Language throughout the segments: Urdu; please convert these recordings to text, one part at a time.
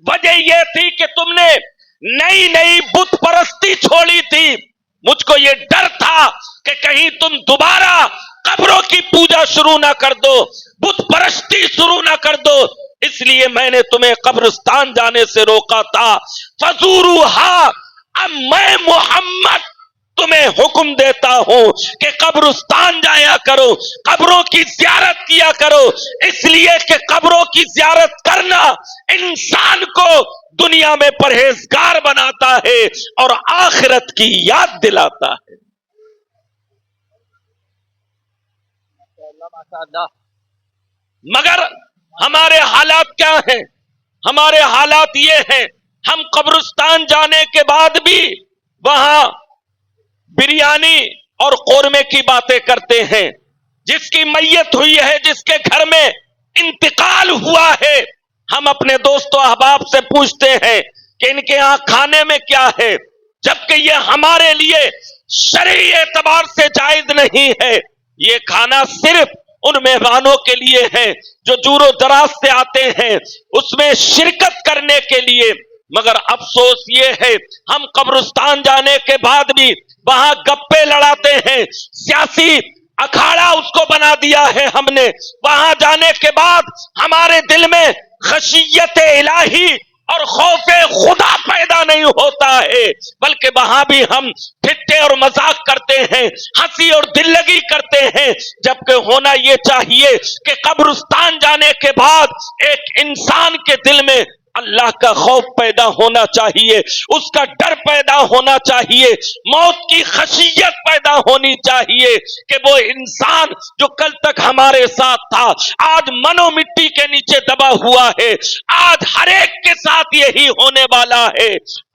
وجہ یہ تھی کہ تم نے نئی نئی بت پرستی چھوڑی تھی. مجھ کو یہ ڈر تھا کہ کہیں تم دوبارہ قبروں کی پوجا شروع نہ کر دو, بت پرستی شروع نہ کر دو, اس لیے میں نے تمہیں قبرستان جانے سے روکا تھا. فزوروہا, اب میں محمد تمہیں حکم دیتا ہوں کہ قبرستان جایا کرو, قبروں کی زیارت کیا کرو, اس لیے کہ قبروں کی زیارت کرنا انسان کو دنیا میں پرہیزگار بناتا ہے اور آخرت کی یاد دلاتا ہے. مگر ہمارے حالات کیا ہیں؟ ہمارے حالات یہ ہیں, ہم قبرستان جانے کے بعد بھی وہاں بریانی اور قورمے کی باتیں کرتے ہیں. جس کی میت ہوئی ہے, جس کے گھر میں انتقال ہوا ہے, ہم اپنے دوست و احباب سے پوچھتے ہیں کہ ان کے ہاں کھانے میں کیا ہے, جبکہ یہ ہمارے لیے شرعی اعتبار سے جائز نہیں ہے. یہ کھانا صرف ان مہمانوں کے لیے ہے جو دور و دراز سے آتے ہیں اس میں شرکت کرنے کے لیے. مگر افسوس یہ ہے ہم قبرستان جانے کے بعد بھی وہاں گپے لڑاتے ہیں, سیاسی اکھاڑا اس کو بنا دیا ہے ہم نے. وہاں جانے کے بعد ہمارے دل میں خشیت الہی اور خوف خدا پیدا نہیں ہوتا ہے, بلکہ وہاں بھی ہم ٹھٹے اور مذاق کرتے ہیں, ہنسی اور دل لگی کرتے ہیں, جبکہ ہونا یہ چاہیے کہ قبرستان جانے کے بعد ایک انسان کے دل میں اللہ کا خوف پیدا ہونا چاہیے, اس کا ڈر پیدا ہونا چاہیے, موت کی خشیت پیدا ہونی چاہیے کہ وہ انسان جو کل تک ہمارے ساتھ تھا آج منو مٹی کے نیچے دبا ہوا ہے, آج ہر ایک کے ساتھ یہی ہونے والا ہے.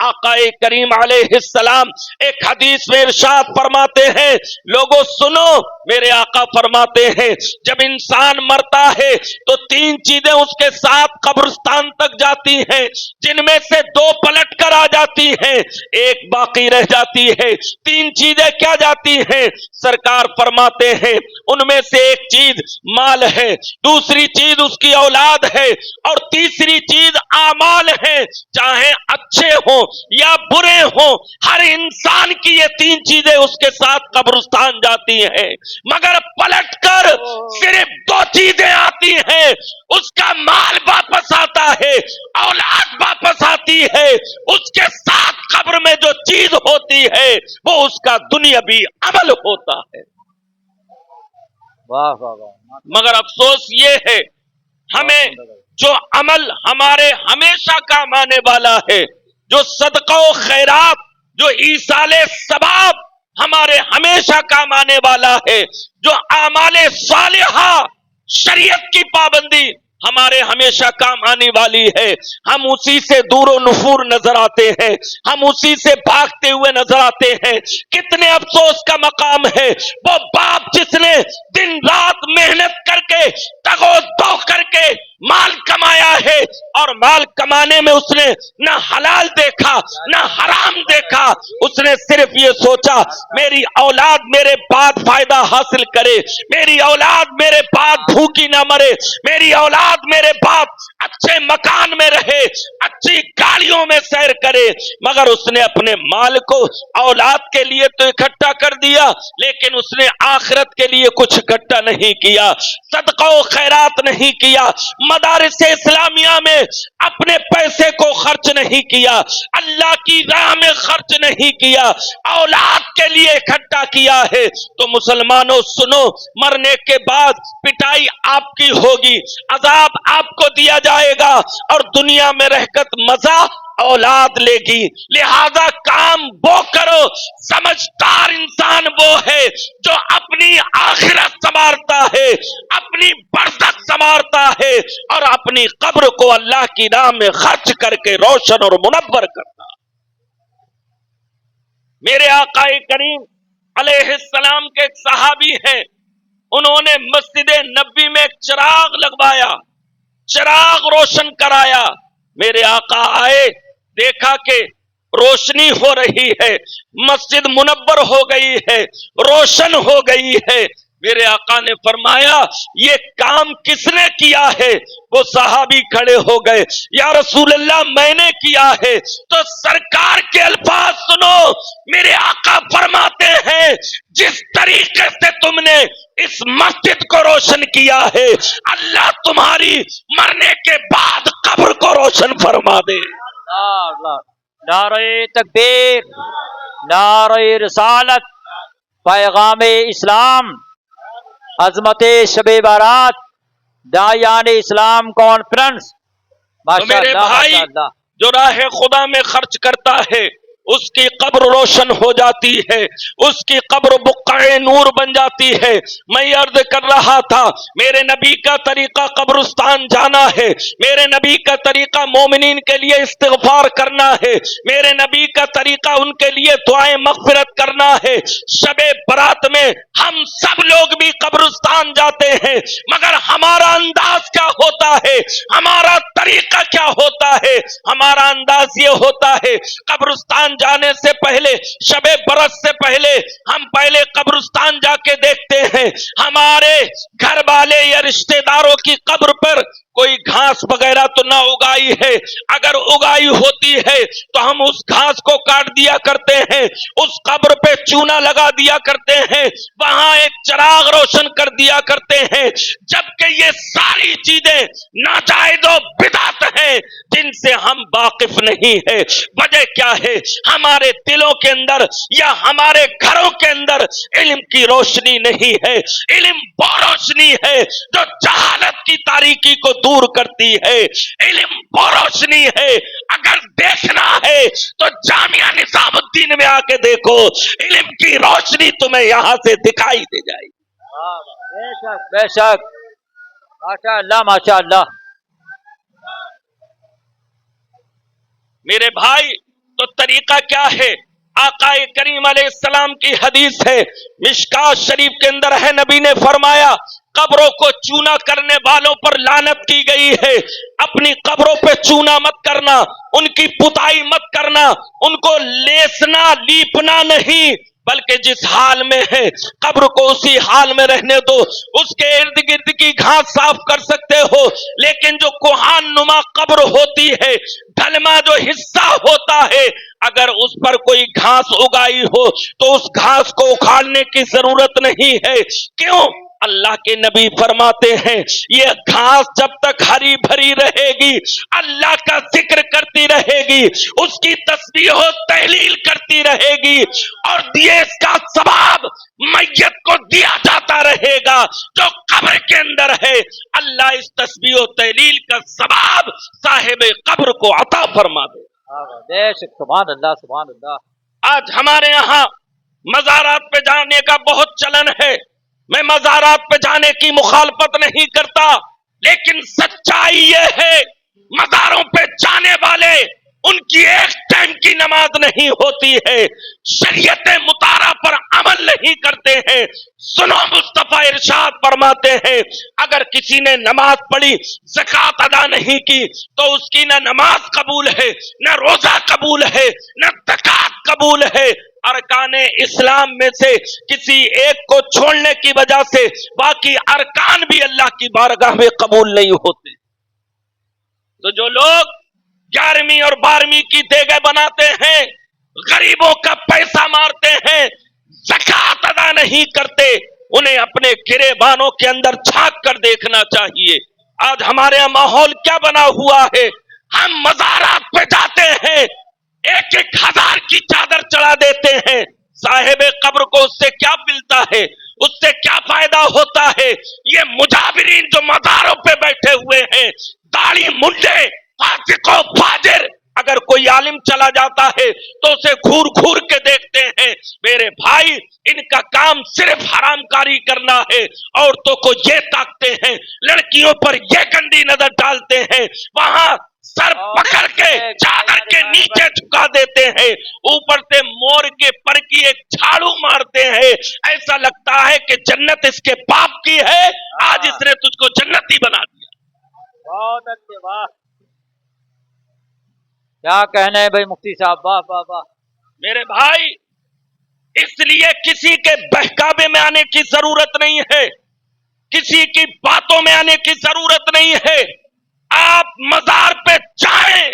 آقا کریم علیہ السلام ایک حدیث میں ارشاد فرماتے ہیں, لوگوں سنو, میرے آقا فرماتے ہیں جب انسان مرتا ہے تو 3 چیزیں اس کے ساتھ قبرستان تک جاتی ہیں, جن میں سے 2 پلٹ کر آ جاتی ہیں, ایک باقی رہ جاتی ہے. 3 چیزیں کیا جاتی ہیں؟ سرکار فرماتے ہیں ان میں سے ایک چیز مال ہے, دوسری چیز اس کی اولاد ہے, اور تیسری چیز اعمال ہے, چاہے اچھے ہوں یا برے ہوں, ہر انسان کی یہ 3 چیزیں اس کے ساتھ قبرستان جاتی ہیں. مگر پلٹ کر صرف 2 چیزیں آتی ہیں, اس کا مال واپس آتا ہے, اولاد واپس آتی ہے, اس کے ساتھ قبر میں جو چیز ہوتی ہے وہ اس کا دنیاوی عمل ہوتا ہے. واہ واہ واہ. مگر افسوس یہ ہے ہمیں جو عمل ہمارے ہمیشہ کام آنے والا ہے, جو صدقہ و خیرات, جو ایصال ثواب ہمارے ہمیشہ کام آنے والا ہے, جو اعمال صالحہ, شریعت کی پابندی ہمارے ہمیشہ کام آنے والی ہے, ہم اسی سے دور و نفور نظر آتے ہیں, ہم اسی سے بھاگتے ہوئے نظر آتے ہیں. کتنے افسوس کا مقام ہے وہ باپ جس نے دن رات محنت کر کے تگو دو کر کے مال کمایا ہے, اور مال کمانے میں اس نے نہ حلال دیکھا نہ حرام دیکھا, اس نے صرف یہ سوچا میری اولاد میرے بعد فائدہ حاصل کرے, میری اولاد میرے بعد بھوکی نہ مرے, میری اولاد میرے بعد اچھے مکان میں رہے, اچھی گاڑیوں میں سیر کرے. مگر اس نے اپنے مال کو اولاد کے لیے تو اکٹھا کر دیا, لیکن اس نے آخرت کے لیے کچھ اکٹھا نہیں کیا, صدقہ و خیرات نہیں کیا, مدارس اسلامیہ میں اپنے پیسے کو خرچ نہیں کیا, اللہ کی راہ میں خرچ نہیں کیا, اولاد کے لیے اکٹھا کیا ہے. تو مسلمانوں سنو, مرنے کے بعد پٹائی آپ کی ہوگی, عذاب آپ کو دیا جائے گا, اور دنیا میں رہ کر مزہ اولاد لے گی. لہذا کام وہ کرو, سمجھدار انسان وہ ہے جو اپنی آخرت سنوارتا ہے, اپنی برزخ سنوارتا ہے, اور اپنی قبر کو اللہ کی راہ میں خرچ کر کے روشن اور منور کرتا. میرے آقا کریم علیہ السلام کے ایک صحابی ہیں, انہوں نے مسجد نبوی میں ایک چراغ لگوایا, چراغ روشن کرایا. میرے آقا آئے, دیکھا کہ روشنی ہو رہی ہے, مسجد منور ہو گئی ہے, روشن ہو گئی ہے. میرے آقا نے فرمایا یہ کام کس نے کیا ہے؟ وہ صحابی کھڑے ہو گئے، یا رسول اللہ میں نے کیا ہے؟ تو سرکار کے الفاظ سنو، میرے آقا فرماتے ہیں جس طریقے سے تم نے اس مسجد کو روشن کیا ہے، اللہ تمہاری مرنے کے بعد قبر کو روشن فرما دے۔ نعرہ تکبیر، نعرہ رسالت، پیغام اسلام، عظمت شب بارات، داعیان اسلام کانفرنس۔ تو میرے بھائی جو راہ خدا میں خرچ کرتا ہے اس کی قبر روشن ہو جاتی ہے، اس کی قبر بقعہ نور بن جاتی ہے۔ میں عرض کر رہا تھا میرے نبی کا طریقہ قبرستان جانا ہے، میرے نبی کا طریقہ مومنین کے لیے استغفار کرنا ہے، میرے نبی کا طریقہ ان کے لیے دعائیں مغفرت کرنا ہے۔ شب برات میں ہم سب لوگ بھی قبرستان جاتے ہیں، مگر ہمارا انداز کیا ہوتا ہے، ہمارا طریقہ کیا ہوتا ہے؟ ہمارا انداز یہ ہوتا ہے قبرستان جانے سے پہلے، شب برات سے پہلے ہم پہلے قبرستان جا کے دیکھتے ہیں ہمارے گھر والے یا رشتہ داروں کی قبر پر کوئی گھاس وغیرہ تو نہ اگائی ہے، اگر اگائی ہوتی ہے تو ہم اس گھاس کو کاٹ دیا کرتے ہیں، اس قبر پہ چونا لگا دیا کرتے ہیں، وہاں ایک چراغ روشن کر دیا کرتے ہیں، جبکہ یہ ساری چیزیں ناجائز و بدعت ہیں جن سے ہم واقف نہیں ہیں۔ وجہ کیا ہے؟ ہمارے دلوں کے اندر یا ہمارے گھروں کے اندر علم کی روشنی نہیں ہے۔ علم وہ روشنی ہے جو جہالت کی تاریکی کو دور کرتی ہے، علم وہ روشنی ہے اگر دیکھنا ہے تو جامعہ نظام الدین میں آ کے دیکھو، علم کی روشنی تمہیں یہاں سے دکھائی دے جائے گی۔ بے شک بے شک، ماشاء اللہ ماشاء اللہ۔ میرے بھائی تو طریقہ کیا ہے؟ آقا کریم علیہ السلام کی حدیث ہے، مشکات شریف کے اندر ہے، نبی نے فرمایا قبروں کو چونا کرنے والوں پر لعنت کی گئی ہے۔ اپنی قبروں پہ چونا مت کرنا، ان کی پتائی مت کرنا، ان کو لیسنا لیپنا نہیں، بلکہ جس حال میں ہے قبر کو اسی حال میں رہنے دو۔ اس کے ارد گرد کی گھاس صاف کر سکتے ہو، لیکن جو کوہان نما قبر ہوتی ہے، ڈھلما جو حصہ ہوتا ہے، اگر اس پر کوئی گھاس اگائی ہو تو اس گھاس کو اکھاڑنے کی ضرورت نہیں ہے۔ کیوں؟ اللہ کے نبی فرماتے ہیں یہ گھاس جب تک ہری بھری رہے گی، اللہ کا ذکر کرتی رہے گی، اس کی تسبیح و تحلیل کرتی رہے گی، اور دیے اس کا ثواب میت کو دیا جاتا رہے گا جو قبر کے اندر ہے۔ اللہ اس تسبیح و تحلیل کا ثواب صاحب قبر کو عطا فرما دے۔ بے شک، سبحان اللہ سبحان اللہ۔ آج ہمارے یہاں مزارات پہ جانے کا بہت چلن ہے، میں مزارات پہ جانے کی مخالفت نہیں کرتا، لیکن سچائی یہ ہے مزاروں پہ جانے والے ان کی ایک ٹائم کی نماز نہیں ہوتی ہے، شریعت مطالعہ پر عمل نہیں کرتے ہیں۔ سنو، مصطفیٰ ارشاد فرماتے ہیں اگر کسی نے نماز پڑھی زکوٰۃ ادا نہیں کی تو اس کی نہ نماز قبول ہے، نہ روزہ قبول ہے، نہ زکوٰۃ قبول ہے۔ ارکان اسلام میں سے کسی ایک کو چھوڑنے کی وجہ سے باقی ارکان بھی اللہ کی بارگاہ میں قبول نہیں ہوتے۔ تو جو لوگ 11ویں اور 12ویں کی دیگیں بناتے ہیں، غریبوں کا پیسہ مارتے ہیں، زکوٰۃ ادا نہیں کرتے، انہیں اپنے گریبانوں کے اندر جھانک کر دیکھنا چاہیے۔ آج ہمارے یہاں ماحول کیا بنا ہوا ہے؟ ہم مزارات پہ جاتے ہیں، 1,000 کی چادر چڑھا دیتے ہیں، صاحب قبر کو اس سے کیا ملتا ہے؟ اس سے کیا فائدہ ہوتا ہے؟ یہ مجابرین جو مزاروں پہ بیٹھے ہوئے ہیں، داڑھی منڈے، فاسق و فاجر، اگر کوئی عالم چلا جاتا ہے تو اسے گھور گھور کے دیکھتے ہیں۔ میرے بھائی ان کا کام صرف حرام کاری کرنا ہے، عورتوں کو یہ تاکتے ہیں، لڑکیوں پر یہ گندی نظر ڈالتے ہیں، وہاں سر پکڑ کے چادر کے نیچے جھکا دیتے ہیں، اوپر سے مور کے پر کی ایک جھاڑو مارتے ہیں، ایسا لگتا ہے کہ جنت اس کے باپ کی ہے، آج اس نے تجھ کو جنتی بنا دیا۔ بہت اچھے، واہ کیا کہنا ہے بھائی مفتی صاحب، واہ واہ واہ۔ میرے بھائی اس لیے کسی کے بہکاوے میں آنے کی ضرورت نہیں ہے، کسی کی باتوں میں آنے کی ضرورت نہیں ہے۔ آپ مزار پہ جائیں،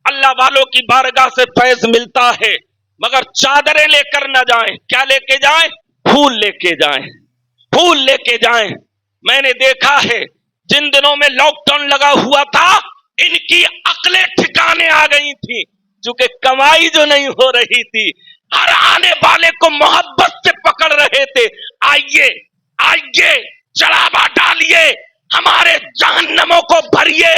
اللہ والوں کی بارگاہ سے فیض ملتا ہے، مگر چادریں لے کر نہ جائیں۔ کیا لے کے جائیں؟ پھول لے کے جائیں، پھول لے کے جائیں۔ میں نے دیکھا ہے جن دنوں میں لاک ڈاؤن لگا ہوا تھا، ان کی عقلیں ٹھکانے آ گئی تھی، چونکہ کمائی جو نہیں ہو رہی تھی، ہر آنے والے کو محبت سے پکڑ رہے تھے۔ آئیے آئیے، چڑھاوا ڈالیے، ہمارے جہنموں کو بھریے۔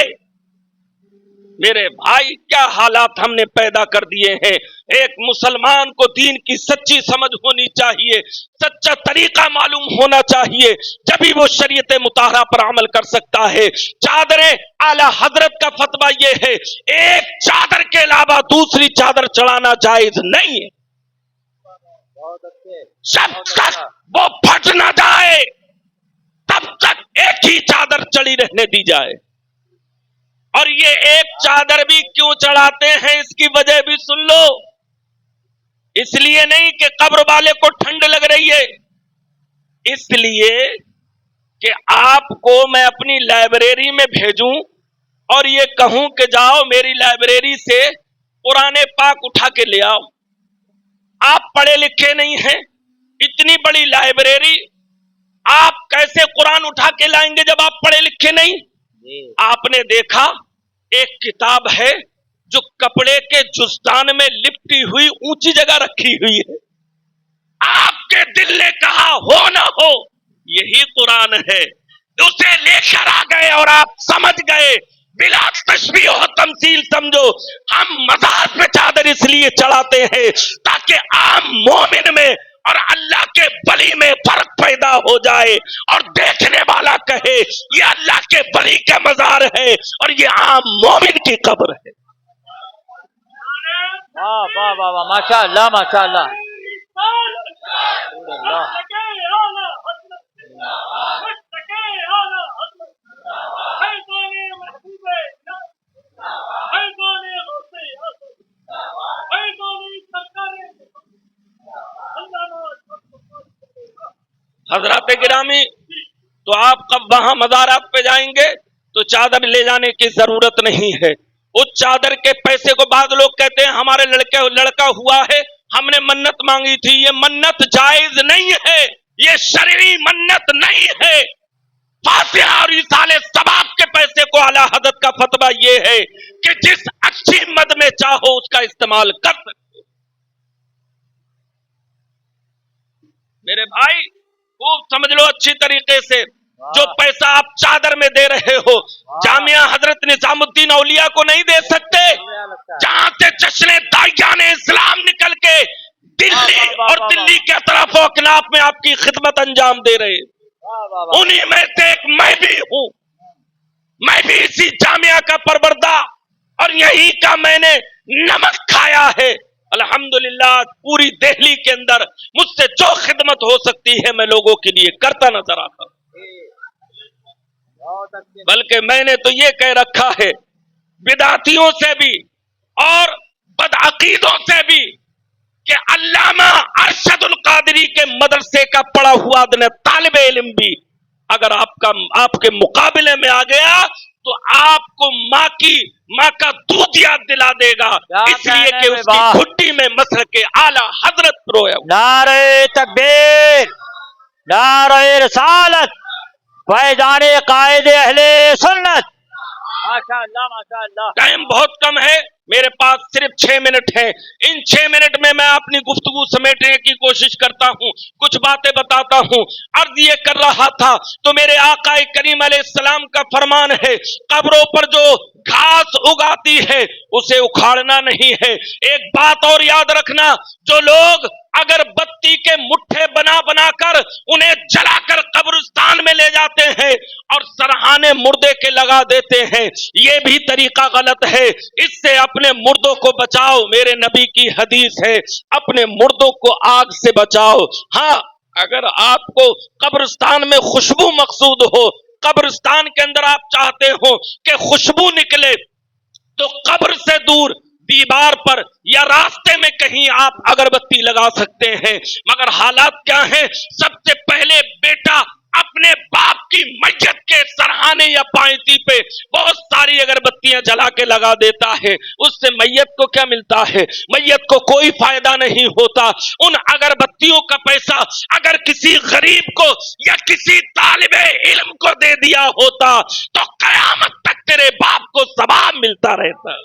میرے بھائی، کیا حالات ہم نے پیدا کر دیے ہیں۔ ایک مسلمان کو دین کی سچی سمجھ ہونی چاہیے، سچا طریقہ معلوم ہونا چاہیے، جبھی وہ شریعت مطہرہ پر عمل کر سکتا ہے۔ چادریں، اعلی حضرت کا فتویٰ یہ ہے، ایک چادر کے علاوہ دوسری چادر چڑھانا جائز نہیں ہے، جب تک وہ پھٹ نہ جائے تب تک ایک ہی چادر چڑھی رہنے دی جائے۔ اور یہ ایک چادر بھی کیوں چڑھاتے ہیں، اس کی وجہ بھی سن لو۔ اس لیے نہیں کہ قبر والے کو ٹھنڈ لگ رہی ہے، اس لیے کہ آپ کو میں اپنی لائبریری میں بھیجوں اور یہ کہوں کہ جاؤ میری لائبریری سے قرآن پاک اٹھا کے لے آؤ۔ آپ پڑھے لکھے نہیں ہیں، اتنی بڑی لائبریری آپ کیسے قرآن اٹھا کے لائیں گے جب آپ پڑھے لکھے نہیں؟ آپ نے دیکھا ایک کتاب ہے جو کپڑے کے جستان میں لپٹی ہوئی اونچی جگہ رکھی ہوئی ہے، آپ کے دل نے کہا ہو نہ ہو یہی قرآن ہے، اسے لے کر آ گئے اور آپ سمجھ گئے، بلا تشبیہ و تمثیل سمجھو۔ ہم مزار پہ چادر اس لیے چڑھاتے ہیں تاکہ عام مومن میں اور اللہ کے ولی میں فرق پیدا ہو جائے، اور دیکھنے والا کہے یہ اللہ کے ولی کا مزار ہے اور یہ عام مومن کی قبر ہے۔ واہ واہ واہ واہ، ماشاء اللہ ماشاء اللہ۔ حضرات گرامی، تو آپ کب وہاں مزارات پہ جائیں گے تو چادر لے جانے کی ضرورت نہیں ہے۔ اس چادر کے پیسے کو بعض لوگ کہتے ہیں ہمارے لڑکا ہوا ہے، ہم نے منت مانگی تھی، یہ منت جائز نہیں ہے، یہ شرعی منت نہیں ہے۔ فاتحہ اور ایصال ثواب کے پیسے کو اعلی حضرت کا فتویٰ یہ ہے کہ جس اچھی مد میں چاہو اس کا استعمال کر سکتے۔ میرے بھائی خوب سمجھ لو اچھی طریقے سے، جو پیسہ آپ چادر میں دے رہے ہو جامعہ حضرت نظام الدین اولیاء کو نہیں دے سکتے، جہاں سے جشن داعیان اسلام نکل کے دلی اور دلی کے اطراف و اکناف میں آپ کی خدمت انجام دے رہے، انہی میں سے ایک میں بھی ہوں۔ میں بھی اسی جامعہ کا پروردہ اور یہی کا میں نے نمک کھایا ہے۔ الحمدللہ پوری دہلی کے اندر مجھ سے جو خدمت ہو سکتی ہے میں لوگوں کے لیے کرتا نظر آتا ہوں۔ بلکہ میں نے تو یہ کہہ رکھا ہے بدعتیوں سے بھی اور بدعقیدوں سے بھی کہ علامہ ارشد القادری کے مدرسے کا پڑھا ہوا طالب علم بھی اگر آپ کے مقابلے میں آ گیا تو آپ کو ماں کا دودھ یاد دلا دے گا، اس لیے کہ اس کی گھٹی میں مسلک اعلی حضرت پرویا۔ نعرہ تکبیر، نعرہ رسالت، فیضان قائد اہل سنت۔ ماشاء اللہ ماشاء اللہ۔ ٹائم بہت کم ہے، میرے پاس صرف 6 منٹ ہیں، ان 6 منٹ میں اپنی گفتگو سمیٹنے کی کوشش کرتا ہوں، کچھ باتیں بتاتا ہوں۔ عرض یہ کر رہا تھا تو میرے آقا کریم علیہ السلام کا فرمان ہے قبروں پر جو گھاس اگاتی ہے اسے اکھاڑنا نہیں ہے۔ ایک بات اور یاد رکھنا، جو لوگ اگر بتی کے مٹھے بنا بنا کر انہیں جلا کر قبرستان میں لے جاتے ہیں اور سرہانے مردے کے لگا دیتے ہیں، یہ بھی طریقہ غلط ہے۔ اس سے اپنے مردوں کو بچاؤ، میرے نبی کی حدیث ہے اپنے مردوں کو آگ سے بچاؤ۔ ہاں اگر آپ کو قبرستان میں خوشبو مقصود ہو، قبرستان کے اندر آپ چاہتے ہو کہ خوشبو نکلے، تو قبر سے دور دیوار پر یا راستے میں کہیں آپ اگربتی لگا سکتے ہیں، مگر حالات کیا ہیں؟ سب سے پہلے بیٹا اپنے باپ کی میت کے سرہانے یا پائنتی پہ بہت ساری اگربتیاں جلا کے لگا دیتا ہے، اس سے میت کو کیا ملتا ہے؟ میت کو کوئی فائدہ نہیں ہوتا۔ ان اگربتیوں کا پیسہ اگر کسی غریب کو یا کسی طالب علم کو دے دیا ہوتا تو قیامت تک تیرے باپ کو ثواب ملتا رہتا۔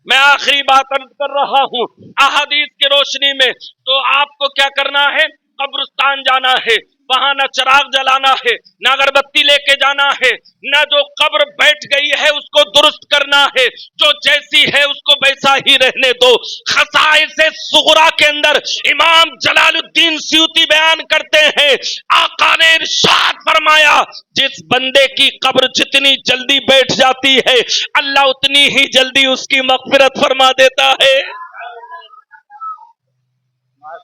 میں آخری بات عرض کر رہا ہوں احادیث کی روشنی میں، تو آپ کو کیا کرنا ہے؟ قبرستان جانا ہے، وہاں نہ چراغ جلانا ہے، نہ اگربتی لے کے جانا ہے، نہ جو قبر بیٹھ گئی ہے اس کو درست کرنا ہے، جو جیسی ہے اس کو ویسا ہی رہنے دو۔ خصائص صغرا کے اندر امام جلال الدین سیوطی بیان کرتے ہیں، آقا نے ارشاد فرمایا جس بندے کی قبر جتنی جلدی بیٹھ جاتی ہے اللہ اتنی ہی جلدی اس کی مغفرت فرما دیتا ہے۔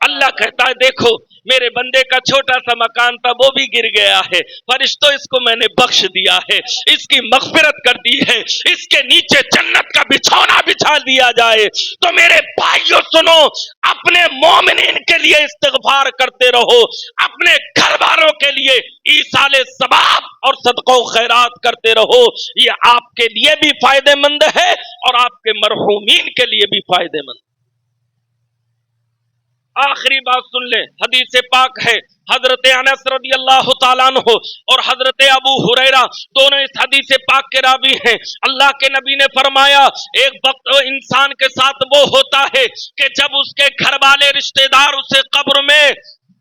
اللہ کہتا ہے دیکھو میرے بندے کا چھوٹا سا مکان تھا وہ بھی گر گیا ہے، فرشتوں اس کو میں نے بخش دیا ہے، اس کی مغفرت کر دی ہے، اس کے نیچے جنت کا بچھونا بچھا دیا جائے۔ تو میرے بھائیوں سنو، اپنے مومنین کے لیے استغفار کرتے رہو، اپنے گھر والوں کے لیے ایصال ثواب اور صدقہ و خیرات کرتے رہو، یہ آپ کے لیے بھی فائدہ مند ہے اور آپ کے مرحومین کے لیے بھی فائدہ مند۔ آخری بات سن لیں، حدیث پاک ہے، حضرت انس رضی اللہ تعالیٰ عنہ اور حضرت ابو ہریرہ دونوں اس حدیث پاک کے راوی ہیں۔ اللہ کے نبی نے فرمایا ایک وقت انسان کے ساتھ وہ ہوتا ہے کہ جب اس کے گھر والے رشتہ دار اسے قبر میں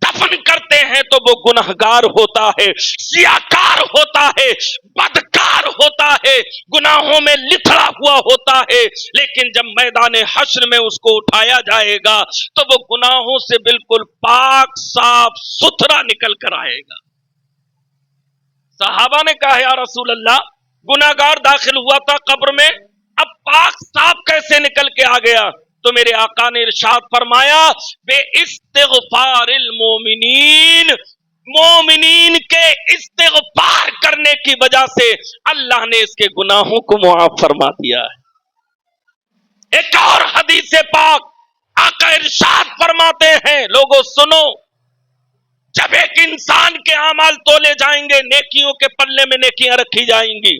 دفن کرتے ہیں تو وہ گنہگار ہوتا ہے، سیاکار ہوتا ہے، بدکار ہوتا ہے، گناہوں میں لتھڑا ہوا ہوتا ہے، لیکن جب میدان حشر میں اس کو اٹھایا جائے گا تو وہ گناہوں سے بالکل پاک صاف ستھرا نکل کر آئے گا۔ صحابہ نے کہا یا رسول اللہ گناہگار داخل ہوا تھا قبر میں، اب پاک صاف کیسے نکل کے آ گیا؟ تو میرے آقا نے ارشاد فرمایا بے استغفار المومنین، مومنین کے استغفار کرنے کی وجہ سے اللہ نے اس کے گناہوں کو معاف فرما دیا ہے۔ ایک اور حدیث پاک آقا ارشاد فرماتے ہیں لوگوں سنو، جب ایک انسان کے اعمال تولے جائیں گے، نیکیوں کے پلے میں نیکیاں رکھی جائیں گی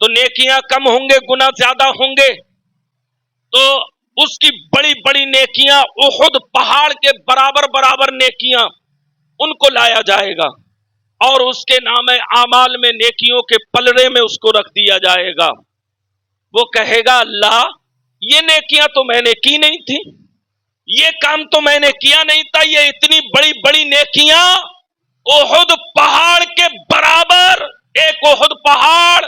تو نیکیاں کم ہوں گے، گناہ زیادہ ہوں گے، تو اس کی بڑی بڑی نیکیاں احد پہاڑ کے برابر برابر نیکیاں ان کو لایا جائے گا اور اس کے نام اعمال میں نیکیوں کے پلڑے میں اس کو رکھ دیا جائے گا۔ وہ کہے گا اللہ یہ نیکیاں تو میں نے کی نہیں تھی، یہ کام تو میں نے کیا نہیں تھا، یہ اتنی بڑی بڑی نیکیاں احد پہاڑ کے برابر، ایک احد پہاڑ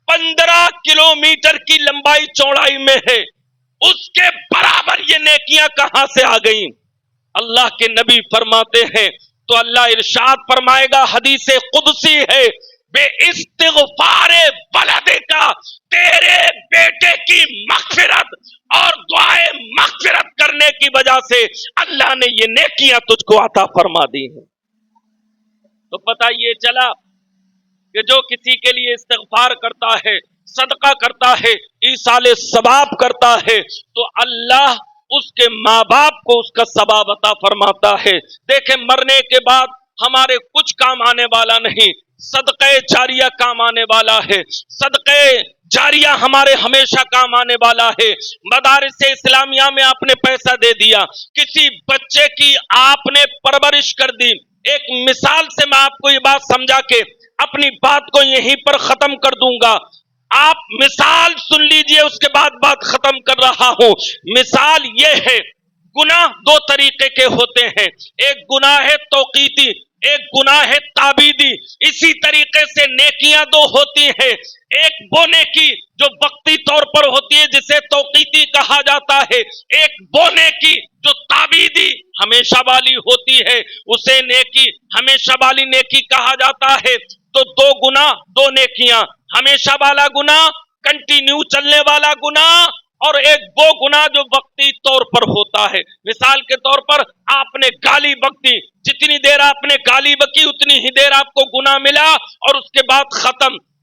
15 کلومیٹر کی لمبائی چوڑائی میں ہے، اس کے برابر یہ نیکیاں کہاں سے آ گئیں؟ اللہ کے نبی فرماتے ہیں تو اللہ ارشاد فرمائے گا، حدیث قدسی ہے، بے استغفار ولد کا، تیرے بیٹے کی مغفرت اور دعائیں مغفرت کرنے کی وجہ سے اللہ نے یہ نیکیاں تجھ کو عطا فرما دی ہیں۔ تو پتہ یہ چلا کہ جو کسی کے لیے استغفار کرتا ہے، صدقہ کرتا ہے، ایصال ثواب کرتا ہے تو اللہ اس کے ماں باپ کو اس کا ثواب عطا فرماتا ہے۔ دیکھیں مرنے کے بعد ہمارے کچھ کام آنے والا نہیں، صدقہ جاریہ کام آنے والا ہے، صدقہ جاریہ ہمارے ہمیشہ کام آنے والا ہے۔ مدارس اسلامیہ میں آپ نے پیسہ دے دیا، کسی بچے کی آپ نے پرورش کر دی۔ ایک مثال سے میں آپ کو یہ بات سمجھا کے اپنی بات کو یہیں پر ختم کر دوں گا، آپ مثال سن لیجئے، اس کے بعد بات ختم کر رہا ہوں۔ مثال یہ ہے، گناہ دو طریقے کے ہوتے ہیں، ایک گناہ ہے توقیتی، ایک گناہ ہے تعبیدی۔ اسی طریقے سے نیکیاں دو ہوتی ہیں، ایک وہ نیکی جو وقتی طور پر ہوتی ہے جسے توقیتی کہا جاتا ہے، ایک وہ نیکی جو تعبیدی ہمیشہ والی ہوتی ہے، اسے نیکی ہمیشہ والی نیکی کہا جاتا ہے۔ تو دو گناہ دو نیکیاں، ہمیشہ والا گناہ، کنٹینیو چلنے والا گناہ، اور ایک وہ گناہ جو وقتی طور پر ہوتا ہے۔ مثال کے طور پر آپ نے گالی بکتی، جتنی دیر آپ نے گالی بکی اتنی ہی دیر آپ کو گناہ ملا اور اس کے بعد ختم۔